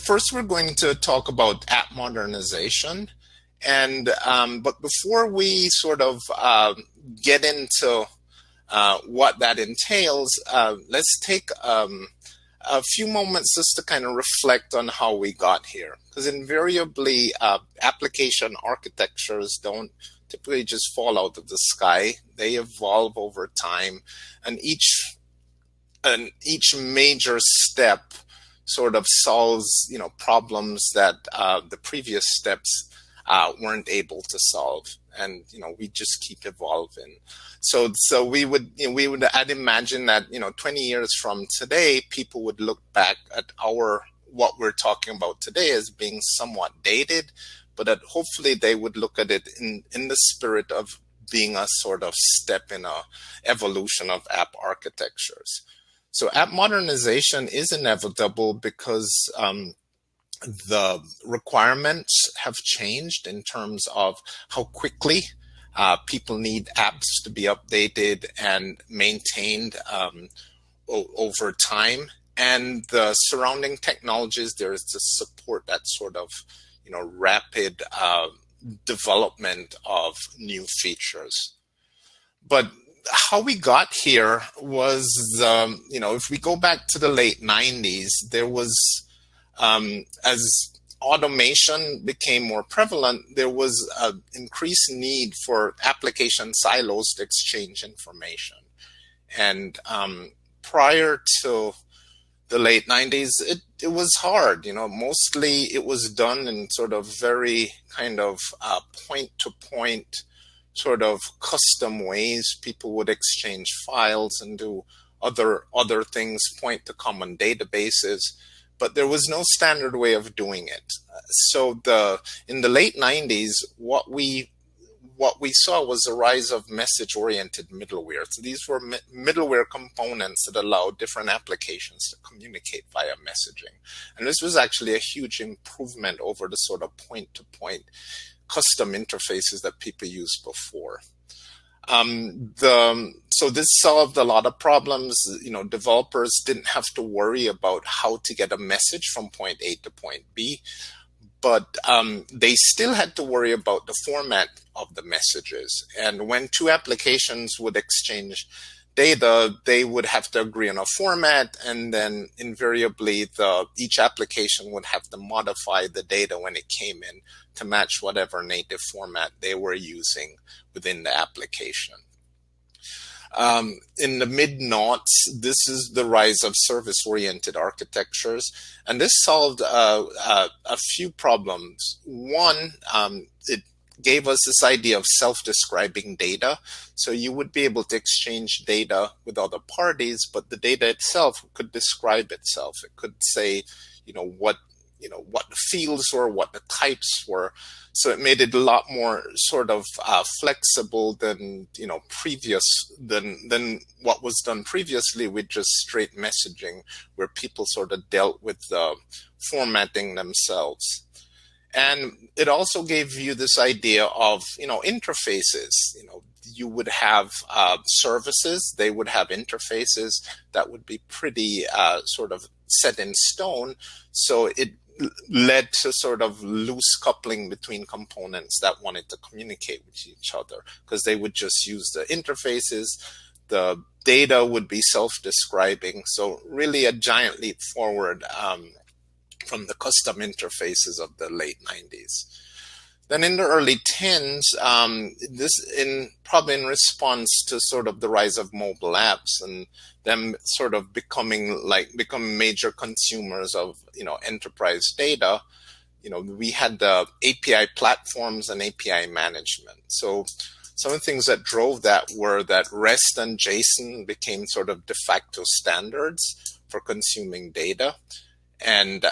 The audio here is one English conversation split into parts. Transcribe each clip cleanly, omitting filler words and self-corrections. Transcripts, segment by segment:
first we're going to talk about app modernization. And but before we sort of get into what that entails, let's take a few moments just to kind of reflect on how we got here. Because invariably, application architectures don't typically just fall out of the sky. They evolve over time, and each major step sort of solves, problems that the previous steps weren't able to solve, and we just keep evolving. So I'd imagine that 20 years from today, people would look back at what we're talking about today as being somewhat dated, but that hopefully they would look at it in the spirit of being a sort of step in a evolution of app architectures. So app modernization is inevitable because the requirements have changed in terms of how quickly people need apps to be updated and maintained over time. And the surrounding technologies, there is to support that sort of rapid development of new features. But how we got here was, if we go back to the late 90s, there was, as automation became more prevalent, there was an increased need for application silos to exchange information. And prior to the late 90s, it was hard. Mostly it was done in sort of very kind of point-to-point sort of custom ways. People would exchange files and do other things, point to common databases, but there was no standard way of doing it. So in the late 90s, what we saw was the rise of message-oriented middleware. So these were middleware components that allowed different applications to communicate via messaging. And this was actually a huge improvement over the sort of point-to-point custom interfaces that people used before. So this solved a lot of problems. Developers didn't have to worry about how to get a message from point A to point B, but they still had to worry about the format of the messages. And when two applications would exchange data, they would have to agree on a format, and then invariably each application would have to modify the data when it came in to match whatever native format they were using within the application. In the mid-noughts, this is the rise of service-oriented architectures, and this solved a few problems. One, it gave us this idea of self-describing data. So you would be able to exchange data with other parties, but the data itself could describe itself. It could say, what the fields were, what the types were. So it made it a lot more sort of flexible than than what was done previously with just straight messaging, where people sort of dealt with the formatting themselves. And it also gave you this idea of interfaces. You would have services; they would have interfaces that would be pretty sort of set in stone. So it led to sort of loose coupling between components that wanted to communicate with each other, because they would just use the interfaces. The data would be self-describing. So really a giant leap forward from the custom interfaces of the late 90s. Then in the early 10s, probably in response to sort of the rise of mobile apps and them sort of become major consumers of enterprise data, we had the API platforms and API management. So some of the things that drove that were that REST and JSON became sort of de facto standards for consuming data. And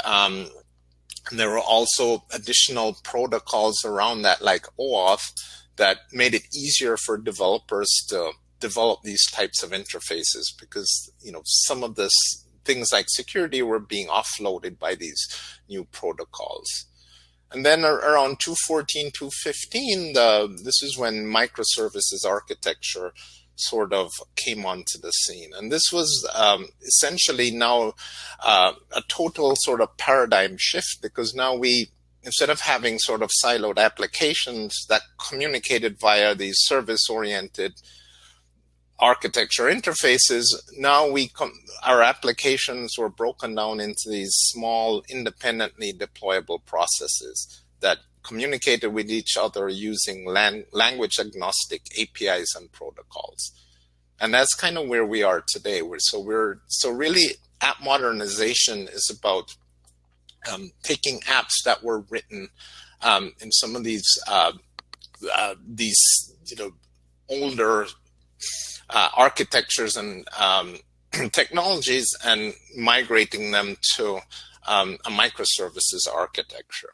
there were also additional protocols around that, like OAuth, that made it easier for developers to develop these types of interfaces, because some of this things like security were being offloaded by these new protocols. And then around 2.14, 2.15, this is when microservices architecture sort of came onto the scene. And this was essentially now a total sort of paradigm shift, because now we, instead of having sort of siloed applications that communicated via these service-oriented architecture interfaces, now our applications were broken down into these small, independently deployable processes that communicated with each other using language agnostic APIs and protocols. And that's kind of where we are today. So really app modernization is about taking apps that were written in some of these older architectures and technologies and migrating them to a microservices architecture.